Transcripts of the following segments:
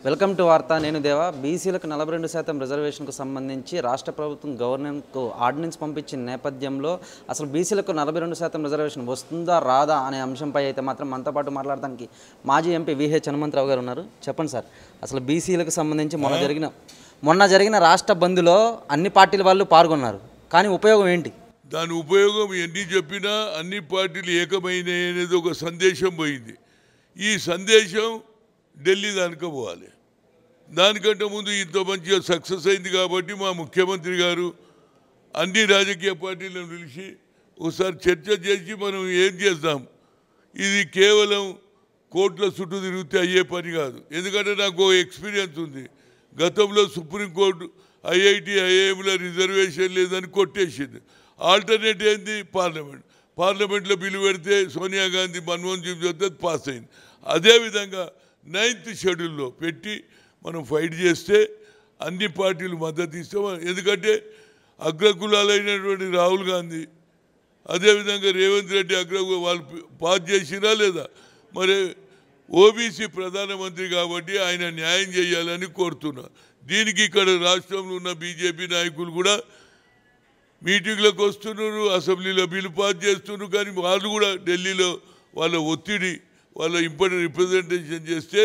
Welcome to వార్త నేను దేవా. బీసీలకు 42% రిజర్వేషన్కు సంబంధించి రాష్ట్ర ప్రభుత్వం గవర్నర్కు ఆర్డినెన్స్ పంపించిన నేపథ్యంలో అసలు బీసీలకు 42% రిజర్వేషన్ వస్తుందా రాదా అనే అంశంపై అయితే మాత్రం మనతో పాటు మాట్లాడడానికి మాజీ ఎంపీ విహెచ్ హనుమంతరావు గారు ఉన్నారు. చెప్పండి సార్, అసలు బీసీలకు సంబంధించి మొన్న జరిగిన రాష్ట్ర బంద్లో అన్ని పార్టీల వాళ్ళు పాల్గొన్నారు, కానీ ఉపయోగం ఏంటి? దాని ఉపయోగం ఎన్ని చెప్పినా అన్ని పార్టీలు ఏకమైనవి అనేది ఒక సందేశం పోయింది. ఈ సందేశం ఢిల్లీ దానికి పోవాలి. దానికంటే ముందు ఇంత మంచిగా సక్సెస్ అయింది కాబట్టి మా ముఖ్యమంత్రి గారు అన్ని రాజకీయ పార్టీలను పిలిచి ఒకసారి చర్చ చేసి మనం ఏం చేద్దాం, ఇది కేవలం కోర్టుల చుట్టూ తిరిగితే అయ్యే పని కాదు. ఎందుకంటే నాకు ఎక్స్పీరియన్స్ ఉంది. గతంలో సుప్రీంకోర్టు ఐఐటి ఐఐఎంలో రిజర్వేషన్ లేదని కొట్టేసింది. ఆల్టర్నేట్ ఏంది? పార్లమెంట్లో బిల్లు పెడితే సోనియా గాంధీ మన్మోహన్ సింగ్ చెప్తే పాస్ అయింది. అదేవిధంగా 9th షెడ్యూల్లో పెట్టి మనం ఫైట్ చేస్తే అన్ని పార్టీలు మద్దతు ఇస్తాం. ఎందుకంటే అగ్రకులాలైనటువంటి రాహుల్ గాంధీ, అదేవిధంగా రేవంత్ రెడ్డి వాళ్ళు పాస్ చేసినా లేదా, మరి ఓబీసీ ప్రధానమంత్రి కాబట్టి ఆయన న్యాయం చేయాలని కోరుతున్నా. దీనికి ఇక్కడ రాష్ట్రంలో ఉన్న బీజేపీ నాయకులు కూడా మీటింగ్లకు వస్తున్నారు, అసెంబ్లీలో బిల్లు పాస్ చేస్తున్నారు. కానీ వాళ్ళు కూడా ఢిల్లీలో వాళ్ళ ఒత్తిడి, వాళ్ళ ఇంపార్టెంట్ రిప్రజెంటేషన్ చేస్తే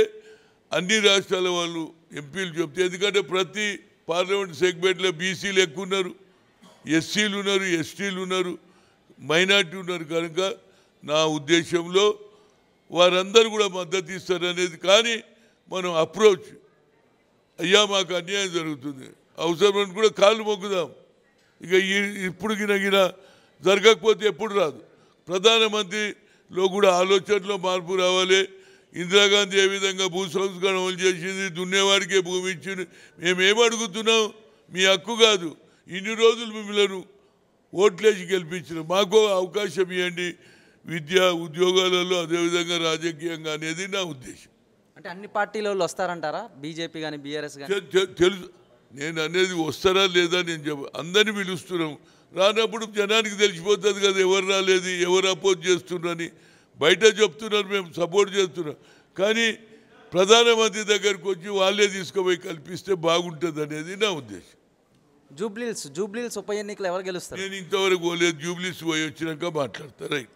అన్ని రాష్ట్రాల వాళ్ళు ఎంపీలు చెప్తే, ఎందుకంటే ప్రతి పార్లమెంట్ సెగ్మెంట్లో బీసీలు ఎక్కువ ఉన్నారు, ఎస్సీలు ఉన్నారు, ఎస్టీలు ఉన్నారు, మైనార్టీ ఉన్నారు. కనుక నా ఉద్దేశంలో వారందరూ కూడా మద్దతు ఇస్తారు అనేది. కానీ మనం అప్రోచ్ అయ్యా మాకు అన్యాయం జరుగుతుంది, అవసరం కూడా కాళ్ళు మొక్కుదాం. ఇక ఇప్పుడు గిన జరగకపోతే ఎప్పుడు రాదు. ప్రధానమంత్రిలో కూడా ఆలోచనలో మార్పు రావాలి. ఇందిరాగాంధీ ఏ విధంగా భూ సంస్కరణ అమలు చేసింది, దున్నేవాడికే భూమి ఇచ్చింది. మేమేం అడుగుతున్నాం? మీ హక్కు కాదు, ఇన్ని రోజులు మిమ్మల్ని ఓట్లేసి గెలిపించిన, మాకు అవకాశం ఇవ్వండి విద్య ఉద్యోగాలలో, అదేవిధంగా రాజకీయంగా అనేది నా ఉద్దేశం. అంటే అన్ని పార్టీల వాళ్ళు వస్తారంటారా? బీజేపీ కానీ బీఆర్ఎస్ కానీ? తెలుసు, నేను అనేది వస్తారా లేదా నేను అందరినీ పిలుస్తున్నాం. రానప్పుడు జనానికి తెలిసిపోతుంది కదా ఎవరు రాలేదు, ఎవరు అపోజ్ చేస్తున్నారని. బయట చెప్తున్నారు మేము సపోర్ట్ చేస్తున్నాం, కానీ ప్రధానమంత్రి దగ్గరికి వచ్చి వాళ్ళే తీసుకుపోయి కల్పిస్తే బాగుంటుంది అనేది నా ఉద్దేశం. జూబ్లీహిల్స్ ఉప ఎన్నికలు ఎవరు గెలుస్తారు? నేను ఇంతవరకు పోలేదు, జూబ్లీహిల్స్ పోయి వచ్చినాక మాట్లాడతా. రైట్.